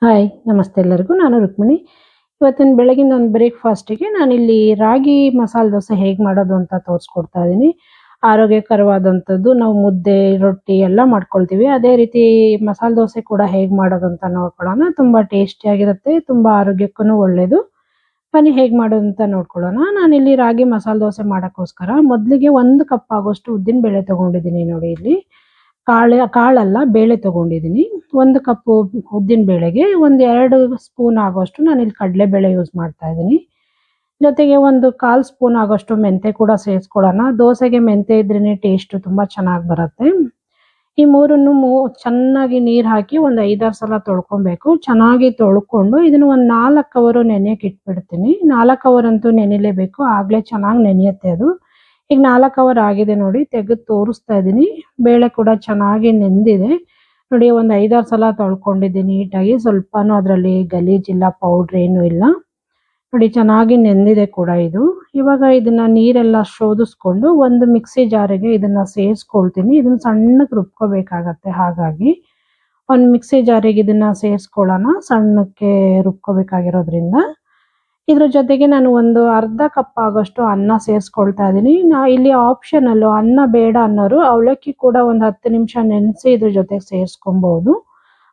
Hi ನಮಸ್ತೆ ಎಲ್ಲರಿಗೂ. ನಾನು ರುಕ್ಮಿಣಿ. ಇವತ್ತಿನ ಬೆಳಗಿನ ಒಂದು ಬ್ರೇಕ್‌ಫಾಸ್ಟಿಗೆ ನಾನಿಲ್ಲಿ ರಾಗಿ ಮಸಾಲೆ ದೋಸೆ ಹೇಗೆ ಮಾಡೋದು ಅಂತ ತೋರಿಸ್ಕೊಡ್ತಾ ಇದ್ದೀನಿ. ಆರೋಗ್ಯಕರವಾದಂಥದ್ದು. ನಾವು ಮುದ್ದೆ, ರೊಟ್ಟಿ ಎಲ್ಲ ಮಾಡ್ಕೊಳ್ತೀವಿ. ಅದೇ ರೀತಿ ಮಸಾಲೆ ದೋಸೆ ಕೂಡ ಹೇಗೆ ಮಾಡೋದು ಅಂತ ನೋಡ್ಕೊಳ್ಳೋಣ. ತುಂಬ ಟೇಸ್ಟಿಯಾಗಿರುತ್ತೆ. ತುಂಬ ಆರೋಗ್ಯಕ್ಕೂ ಒಳ್ಳೆಯದು. ಬನ್ನಿ ಹೇಗೆ ಮಾಡೋದು ಅಂತ ನೋಡ್ಕೊಳ್ಳೋಣ. ನಾನಿಲ್ಲಿ ರಾಗಿ ಮಸಾಲೆ ದೋಸೆ ಮಾಡೋಕ್ಕೋಸ್ಕರ ಮೊದಲಿಗೆ 1 ಕಪ್ ಆಗೋಷ್ಟು ಉದ್ದಿನ ಬೇಳೆ ತಗೊಂಡಿದ್ದೀನಿ ನೋಡಿ ಇಲ್ಲಿ. ಕಾಳಲ್ಲ ಬೇಳೆ ತಗೊಂಡಿದ್ದೀನಿ. 1 ಕಪ್ಪು ಉದ್ದಿನ ಬೇಳೆಗೆ ಒಂದು 2 ಸ್ಪೂನ್ ಆಗೋಷ್ಟು ನಾನಿಲ್ಲಿ ಕಡಲೆಬೇಳೆ ಯೂಸ್ ಮಾಡ್ತಾ ಇದ್ದೀನಿ. ಜೊತೆಗೆ ಒಂದು 1/4 ಸ್ಪೂನ್ ಆಗೋಷ್ಟು ಮೆಂತೆ ಕೂಡ ಸೇರಿಸ್ಕೊಳ್ಳೋಣ. ದೋಸೆಗೆ ಮೆಂತೆ ಇದ್ರೇನೆ ಟೇಸ್ಟು ತುಂಬ ಚೆನ್ನಾಗಿ ಬರುತ್ತೆ. ಈ ಮೂರನ್ನು ಚೆನ್ನಾಗಿ ನೀರು ಹಾಕಿ ಒಂದು 5-6 ಸಲ ತೊಳ್ಕೊಬೇಕು. ಚೆನ್ನಾಗಿ ತೊಳ್ಕೊಂಡು ಇದನ್ನು ಒಂದು 4 ಅವರ್ ನೆನೆಯಕ್ಕೆ ಇಟ್ಬಿಡ್ತೀನಿ. 4 ಅವರ್ ಅಂತೂ ನೆನಿಲೇಬೇಕು. ಆಗಲೇ ಚೆನ್ನಾಗಿ ನೆನೆಯುತ್ತೆ ಅದು. ಈಗ 4 ಅವರ್ ಆಗಿದೆ ನೋಡಿ, ತೆಗೆದು ತೋರಿಸ್ತಾ ಇದ್ದೀನಿ. ಬೇಳೆ ಕೂಡ ಚೆನ್ನಾಗಿ ನೆಂದಿದೆ ನೋಡಿ. ಒಂದು 5-6 ಸಲ ತೊಳ್ಕೊಂಡಿದ್ದೀನಿ ನೀಟಾಗಿ. ಸ್ವಲ್ಪನೂ ಅದರಲ್ಲಿ ಗಲೀಜಿಲ್ಲ, ಪೌಡ್ರ್ ಏನೂ ಇಲ್ಲ ನೋಡಿ. ಚೆನ್ನಾಗಿ ನೆಂದಿದೆ ಕೂಡ ಇದು. ಇವಾಗ ಇದನ್ನ ನೀರೆಲ್ಲ ಶೋಧಿಸ್ಕೊಂಡು ಒಂದು ಮಿಕ್ಸಿ ಜಾರಿಗೆ ಇದನ್ನ ಸೇರಿಸ್ಕೊಳ್ತೀನಿ. ಇದನ್ನ ಸಣ್ಣಕ್ಕೆ ರುಬ್ಕೋಬೇಕಾಗತ್ತೆ. ಹಾಗಾಗಿ ಒಂದು ಮಿಕ್ಸಿ ಜಾರಿಗೆ ಇದನ್ನ ಸೇರಿಸ್ಕೊಳ್ಳೋಣ, ಸಣ್ಣಕ್ಕೆ ರುಬ್ಕೋಬೇಕಾಗಿರೋದ್ರಿಂದ. ಇದ್ರ ಜೊತೆಗೆ ನಾನು ಒಂದು ಅರ್ಧ ಕಪ್ ಆಗೋಷ್ಟು ಅನ್ನ ಸೇರಿಸ್ಕೊಳ್ತಾ ಇದ್ದೀನಿ. ಇಲ್ಲಿ ಆಪ್ಷನಲ್ಲು, ಅನ್ನ ಬೇಡ ಅನ್ನೋರು ಅವಲಕ್ಕಿ ಕೂಡ ಒಂದು 10 ನಿಮಿಷ ನೆನೆಸಿ ಇದ್ರ ಜೊತೆಗೆ ಸೇರಿಸ್ಕೊಬಹುದು.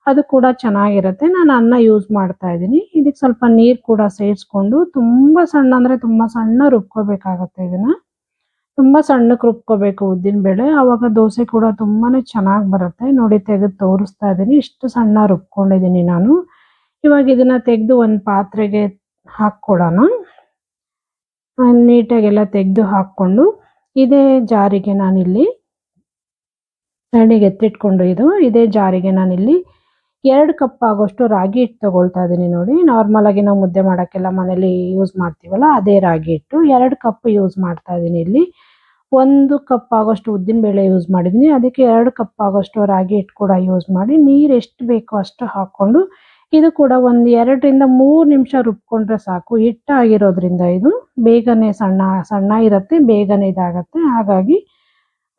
ಅದು ಕೂಡ ಚೆನ್ನಾಗಿರುತ್ತೆ. ನಾನು ಅನ್ನ ಯೂಸ್ ಮಾಡ್ತಾ ಇದ್ದೀನಿ. ಇದಕ್ಕೆ ಸ್ವಲ್ಪ ನೀರು ಕೂಡ ಸೇರಿಸ್ಕೊಂಡು ತುಂಬ ಸಣ್ಣ ಅಂದರೆ ತುಂಬ ಸಣ್ಣ ರುಬ್ಕೋಬೇಕಾಗತ್ತೆ. ಇದನ್ನು ತುಂಬ ಸಣ್ಣಕ್ಕೆ ರುಬ್ಕೋಬೇಕು ಉದ್ದಿನಬೇಳೆ. ಆವಾಗ ದೋಸೆ ಕೂಡ ತುಂಬಾ ಚೆನ್ನಾಗಿ ಬರುತ್ತೆ ನೋಡಿ. ತೆಗೆದು ತೋರಿಸ್ತಾ ಇದ್ದೀನಿ. ಇಷ್ಟು ಸಣ್ಣ ರುಬ್ಕೊಂಡಿದ್ದೀನಿ ನಾನು. ಇವಾಗ ಇದನ್ನು ತೆಗೆದು ಒಂದು ಪಾತ್ರೆಗೆ ಹಾಕ್ಕೊಳ್ಳೋಣ. ನೀಟಾಗೆಲ್ಲ ತೆಗೆದು ಹಾಕ್ಕೊಂಡು ಇದೇ ಜಾರಿಗೆ ನಾನಿಲ್ಲಿ ಸೈಡಿಗೆ ಎತ್ತಿಟ್ಕೊಂಡು ಇದೇ ಜಾರಿಗೆ ನಾನಿಲ್ಲಿ 2 ಕಪ್ ಆಗೋಷ್ಟು ರಾಗಿ ಹಿಟ್ಟು ತಗೊಳ್ತಾ ಇದ್ದೀನಿ ನೋಡಿ. ನಾರ್ಮಲ್ ಆಗಿ ನಾವು ಮುದ್ದೆ ಮಾಡೋಕ್ಕೆಲ್ಲ ಮನೇಲಿ ಯೂಸ್ ಮಾಡ್ತೀವಲ್ಲ, ಅದೇ ರಾಗಿ ಹಿಟ್ಟು 2 ಕಪ್ ಯೂಸ್ ಮಾಡ್ತಾ ಇದ್ದೀನಿ ಇಲ್ಲಿ. 1 ಕಪ್ ಆಗೋಷ್ಟು ಉದ್ದಿನಬೇಳೆ ಯೂಸ್ ಮಾಡಿದ್ದೀನಿ. ಅದಕ್ಕೆ 2 ಕಪ್ ಆಗೋಷ್ಟು ರಾಗಿ ಹಿಟ್ಟು ಕೂಡ ಯೂಸ್ ಮಾಡಿ ನೀರು ಎಷ್ಟು ಬೇಕೋ ಅಷ್ಟು ಹಾಕ್ಕೊಂಡು ಇದು ಕೂಡ ಒಂದು 2ರಿಂದ 3 ನಿಮಿಷ ರುಬ್ಕೊಂಡ್ರೆ ಸಾಕು. ಹಿಟ್ಟಾಗಿರೋದ್ರಿಂದ ಇದು ಬೇಗನೆ ಸಣ್ಣ ಇರುತ್ತೆ, ಬೇಗನೆ ಇದಾಗತ್ತೆ. ಹಾಗಾಗಿ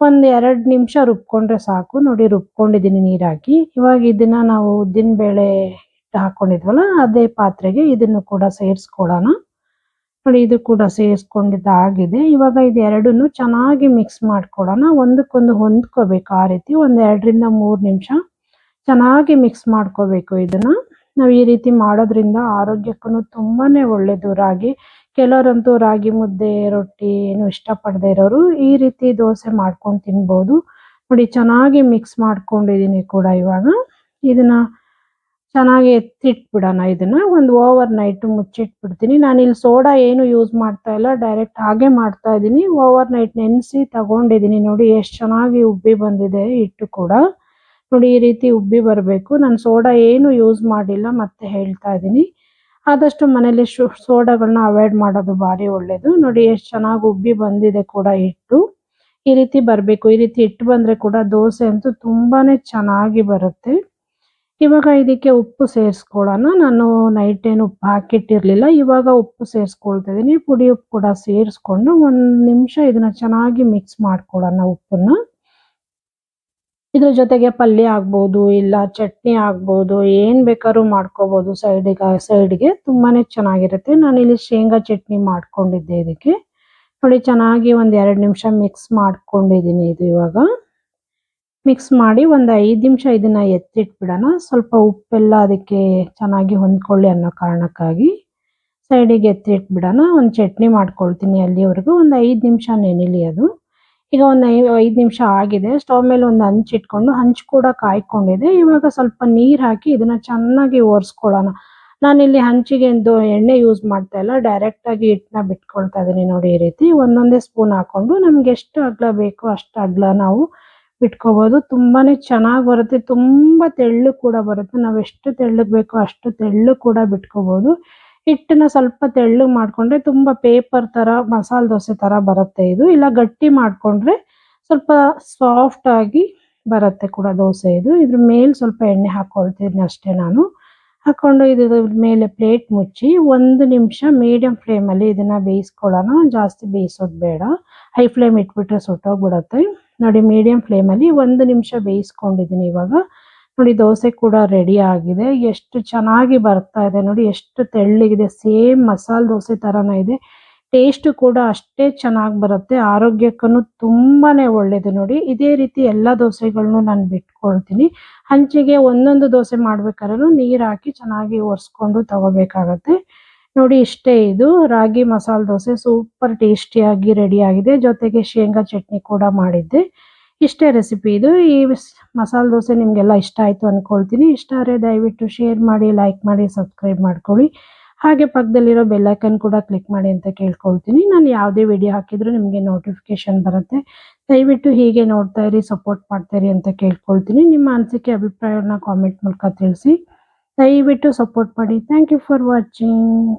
ಒಂದು 2 ನಿಮಿಷ ರುಬ್ಕೊಂಡ್ರೆ ಸಾಕು ನೋಡಿ. ರುಬ್ಕೊಂಡಿದ್ದೀನಿ ನೀರು ಹಾಕಿ. ಇವಾಗ ಇದನ್ನ ನಾವು ಉದ್ದಿನಬೇಳೆ ಹಿಟ್ಟು ಹಾಕ್ಕೊಂಡಿದ್ವಲ್ಲ, ಅದೇ ಪಾತ್ರೆಗೆ ಇದನ್ನು ಕೂಡ ಸೇರಿಸ್ಕೊಳ್ಳೋಣ ನೋಡಿ. ಇದು ಕೂಡ ಸೇರಿಸ್ಕೊಂಡಿದ್ದಾಗಿದೆ. ಇವಾಗ ಇದೆರಡನ್ನು ಚೆನ್ನಾಗಿ ಮಿಕ್ಸ್ ಮಾಡ್ಕೊಳ್ಳೋಣ. ಒಂದಕ್ಕೊಂದು ಹೊಂದ್ಕೋಬೇಕು. ಆ ರೀತಿ ಒಂದು 2ರಿಂದ 3 ನಿಮಿಷ ಚೆನ್ನಾಗಿ ಮಿಕ್ಸ್ ಮಾಡ್ಕೋಬೇಕು. ಇದನ್ನ ನಾವು ಈ ರೀತಿ ಮಾಡೋದ್ರಿಂದ ಆರೋಗ್ಯಕ್ಕೂ ತುಂಬಾನೇ ಒಳ್ಳೇದು. ಕೆಲವರಂತೂ ರಾಗಿ ಮುದ್ದೆ, ರೊಟ್ಟಿ ಏನು ಇಷ್ಟಪಡದೇ ಇರೋರು ಈ ರೀತಿ ದೋಸೆ ಮಾಡ್ಕೊಂಡು ತಿನ್ಬೋದು ನೋಡಿ. ಚೆನ್ನಾಗಿ ಮಿಕ್ಸ್ ಮಾಡ್ಕೊಂಡಿದ್ದೀನಿ ಕೂಡ. ಇವಾಗ ಇದನ್ನ ಚೆನ್ನಾಗಿ ಎತ್ತಿಟ್ಬಿಡೋಣ. ಇದನ್ನ ಒಂದು ಓವರ್ ನೈಟ್ ಮುಚ್ಚಿಟ್ಬಿಡ್ತೀನಿ. ನಾನಿಲ್ಲಿ ಸೋಡಾ ಏನು ಯೂಸ್ ಮಾಡ್ತಾ ಇಲ್ಲ, ಡೈರೆಕ್ಟ್ ಹಾಗೆ ಮಾಡ್ತಾ ಇದ್ದೀನಿ. ಓವರ್ ನೈಟ್ ನೆನೆಸಿ ತಗೊಂಡಿದ್ದೀನಿ ನೋಡಿ. ಎಷ್ಟು ಚೆನ್ನಾಗಿ ಉಬ್ಬಿ ಬಂದಿದೆ ಹಿಟ್ಟು ಕೂಡ ನೋಡಿ. ಈ ರೀತಿ ಉಬ್ಬಿ ಬರಬೇಕು. ನಾನು ಸೋಡಾ ಏನು ಯೂಸ್ ಮಾಡಿಲ್ಲ, ಮತ್ತೆ ಹೇಳ್ತಾ ಇದ್ದೀನಿ. ಆದಷ್ಟು ಮನೇಲಿ ಸೋಡಾಗಳನ್ನ ಅವಾಯ್ಡ್ ಮಾಡೋದು ಭಾರಿ ಒಳ್ಳೇದು ನೋಡಿ. ಎಷ್ಟು ಚೆನ್ನಾಗಿ ಉಬ್ಬಿ ಬಂದಿದೆ ಕೂಡ ಹಿಟ್ಟು. ಈ ರೀತಿ ಬರಬೇಕು. ಈ ರೀತಿ ಹಿಟ್ಟು ಬಂದರೆ ಕೂಡ ದೋಸೆ ಅಂತೂ ತುಂಬಾನೇ ಚೆನ್ನಾಗಿ ಬರುತ್ತೆ. ಇವಾಗ ಇದಕ್ಕೆ ಉಪ್ಪು ಸೇರಿಸ್ಕೊಳ್ಳೋಣ. ನಾನು ನೈಟ್ ಏನು ಉಪ್ಪು ಹಾಕಿಟ್ಟಿರಲಿಲ್ಲ, ಇವಾಗ ಉಪ್ಪು ಸೇರಿಸ್ಕೊಳ್ತಾ ಇದ್ದೀನಿ. ಪುಡಿ ಉಪ್ಪು ಕೂಡ ಸೇರಿಸ್ಕೊಂಡು 1 ನಿಮಿಷ ಇದನ್ನ ಚೆನ್ನಾಗಿ ಮಿಕ್ಸ್ ಮಾಡ್ಕೊಳ್ಳೋಣ ಉಪ್ಪನ್ನ. ಇದ್ರ ಜೊತೆಗೆ ಪಲ್ಯ ಆಗ್ಬೋದು, ಇಲ್ಲ ಚಟ್ನಿ ಆಗ್ಬೋದು, ಏನು ಬೇಕಾದ್ರೂ ಮಾಡ್ಕೋಬೋದು ಸೈಡ್ಗೆ. ತುಂಬಾನೇ ಚೆನ್ನಾಗಿರುತ್ತೆ. ನಾನಿಲ್ಲಿ ಶೇಂಗಾ ಚಟ್ನಿ ಮಾಡ್ಕೊಂಡಿದ್ದೆ ಇದಕ್ಕೆ ನೋಡಿ. ಚೆನ್ನಾಗಿ ಒಂದು 2 ನಿಮಿಷ ಮಿಕ್ಸ್ ಮಾಡ್ಕೊಂಡಿದ್ದೀನಿ. ಇದು ಇವಾಗ ಮಿಕ್ಸ್ ಮಾಡಿ ಒಂದು 5 ನಿಮಿಷ ಇದನ್ನ ಎತ್ತಿಟ್ಬಿಡೋಣ. ಸ್ವಲ್ಪ ಉಪ್ಪೆಲ್ಲ ಅದಕ್ಕೆ ಚೆನ್ನಾಗಿ ಹೊಂದ್ಕೊಳ್ಳಿ ಅನ್ನೋ ಕಾರಣಕ್ಕಾಗಿ ಸೈಡಿಗೆ ಎತ್ತಿಟ್ಬಿಡೋಣ. ಒಂದು ಚಟ್ನಿ ಮಾಡ್ಕೊಳ್ತೀನಿ ಅಲ್ಲಿವರೆಗೂ. ಒಂದು 5 ನಿಮಿಷ ನೆನಿಲಿ ಅದು. ಈಗ ಒಂದು 5 ನಿಮಿಷ ಆಗಿದೆ. ಸ್ಟವ್ ಮೇಲೆ ಒಂದು ಹಂಚಿಟ್ಕೊಂಡು, ಹಂಚು ಕೂಡ ಕಾಯ್ಕೊಂಡಿದೆ. ಇವಾಗ ಸ್ವಲ್ಪ ನೀರು ಹಾಕಿ ಇದನ್ನ ಚೆನ್ನಾಗಿ ಒರೆಸ್ಕೊಳ್ಳೋಣ. ನಾನಿಲ್ಲಿ ಹಂಚಿಗೆ ಎಣ್ಣೆ ಯೂಸ್ ಮಾಡ್ತಾ ಇಲ್ಲ, ಡೈರೆಕ್ಟಾಗಿ ಹಿಟ್ಟನ್ನ ಬಿಟ್ಕೊಳ್ತಾ ಇದ್ದೀನಿ ನೋಡಿ. ಈ ರೀತಿ ಒಂದೊಂದೇ ಸ್ಪೂನ್ ಹಾಕ್ಕೊಂಡು ನಮ್ಗೆ ಎಷ್ಟು ಅಗಲ ಬೇಕೋ ಅಷ್ಟು ಅಗಲ ನಾವು ಬಿಟ್ಕೋಬೋದು. ತುಂಬಾನೇ ಚೆನ್ನಾಗಿ ಬರುತ್ತೆ. ತುಂಬ ತೆಳ್ಳಗೆ ಕೂಡ ಬರುತ್ತೆ. ನಾವು ಎಷ್ಟು ತೆಳ್ಳಗೆ ಬೇಕೋ ಅಷ್ಟು ತೆಳ್ಳಗೆ ಕೂಡ ಬಿಟ್ಕೋಬೋದು. ಹಿಟ್ಟನ್ನ ಸ್ವಲ್ಪ ತೆಳ್ಳಗೆ ಮಾಡಿಕೊಂಡ್ರೆ ತುಂಬ ಪೇಪರ್ ಥರ, ಮಸಾಲೆ ದೋಸೆ ಥರ ಬರುತ್ತೆ ಇದು. ಇಲ್ಲ ಗಟ್ಟಿ ಮಾಡಿಕೊಂಡ್ರೆ ಸ್ವಲ್ಪ ಸಾಫ್ಟಾಗಿ ಬರುತ್ತೆ ಕೂಡ ದೋಸೆ ಇದು. ಇದ್ರ ಮೇಲೆ ಸ್ವಲ್ಪ ಎಣ್ಣೆ ಹಾಕ್ಕೊಳ್ತೀನಿ ಅಷ್ಟೇ ನಾನು. ಹಾಕ್ಕೊಂಡು ಇದ್ರ ಮೇಲೆ ಪ್ಲೇಟ್ ಮುಚ್ಚಿ 1 ನಿಮಿಷ ಮೀಡಿಯಂ ಫ್ಲೇಮಲ್ಲಿ ಇದನ್ನು ಬೇಯಿಸ್ಕೊಳ್ಳೋಣ. ಜಾಸ್ತಿ ಬೇಯಿಸೋದು ಬೇಡ, ಹೈ ಫ್ಲೇಮ್ ಇಟ್ಬಿಟ್ರೆ ಸುಟ್ಟೋಗ್ಬಿಡುತ್ತೆ ನೋಡಿ. ಮೀಡಿಯಂ ಫ್ಲೇಮಲ್ಲಿ 1 ನಿಮಿಷ ಬೇಯಿಸ್ಕೊಂಡಿದ್ದೀನಿ. ಇವಾಗ ನೋಡಿ ದೋಸೆ ಕೂಡ ರೆಡಿ ಆಗಿದೆ. ಎಷ್ಟು ಚೆನ್ನಾಗಿ ಬರ್ತಾ ಇದೆ ನೋಡಿ, ಎಷ್ಟು ತೆಳ್ಳಗಿದೆ. ಸೇಮ್ ಮಸಾಲೆ ದೋಸೆ ತರನೇ ಇದೆ. ಟೇಸ್ಟ್ ಕೂಡ ಅಷ್ಟೇ ಚೆನ್ನಾಗಿ ಬರುತ್ತೆ. ಆರೋಗ್ಯಕ್ಕೂ ತುಂಬಾನೇ ಒಳ್ಳೇದು ನೋಡಿ. ಇದೇ ರೀತಿ ಎಲ್ಲ ದೋಸೆಗಳನ್ನು ನಾನು ಬಿಟ್ಕೊಳ್ತೀನಿ. ಹಂಚಿಗೆ ಒಂದೊಂದು ದೋಸೆ ಮಾಡ್ಬೇಕಾದ್ರೂ ನೀರು ಹಾಕಿ ಚೆನ್ನಾಗಿ ಒರೆಸ್ಕೊಂಡು ತಗೋಬೇಕಾಗತ್ತೆ. ನೋಡಿ ಇಷ್ಟೇ, ಇದು ರಾಗಿ ಮಸಾಲೆ ದೋಸೆ ಸೂಪರ್ ಟೇಸ್ಟಿಯಾಗಿ ರೆಡಿ ಆಗಿದೆ. ಜೊತೆಗೆ ಶೇಂಗಾ ಚಟ್ನಿ ಕೂಡ ಮಾಡಿದ್ದೆ. ಇಷ್ಟೇ ರೆಸಿಪಿ ಇದು. ಈ ಮಸಾಲೆ ದೋಸೆ ನಿಮಗೆಲ್ಲ ಇಷ್ಟ ಆಯಿತು ಅಂದ್ಕೊಳ್ತೀನಿ. ಇಷ್ಟ ಆದರೆ ದಯವಿಟ್ಟು ಶೇರ್ ಮಾಡಿ, ಲೈಕ್ ಮಾಡಿ, ಸಬ್ಸ್ಕ್ರೈಬ್ ಮಾಡ್ಕೊಳ್ಳಿ. ಹಾಗೆ ಪಕ್ಕದಲ್ಲಿರೋ ಬೆಲ್ ಐಕನ್ ಕೂಡ ಕ್ಲಿಕ್ ಮಾಡಿ ಅಂತ ಕೇಳ್ಕೊಳ್ತೀನಿ. ನಾನು ಯಾವುದೇ ವಿಡಿಯೋ ಹಾಕಿದರೂ ನಿಮಗೆ ನೋಟಿಫಿಕೇಶನ್ ಬರುತ್ತೆ. ದಯವಿಟ್ಟು ಹೀಗೆ ನೋಡ್ತಾ ಇರಿ, ಸಪೋರ್ಟ್ ಮಾಡ್ತಾ ಇರಿ ಅಂತ ಕೇಳ್ಕೊಳ್ತೀನಿ. ನಿಮ್ಮ ಅನಿಸಿಕೆ ಅಭಿಪ್ರಾಯವನ್ನು ಕಾಮೆಂಟ್ ಮೂಲಕ ತಿಳಿಸಿ. ದಯವಿಟ್ಟು ಸಪೋರ್ಟ್ ಮಾಡಿ. Thank you for watching.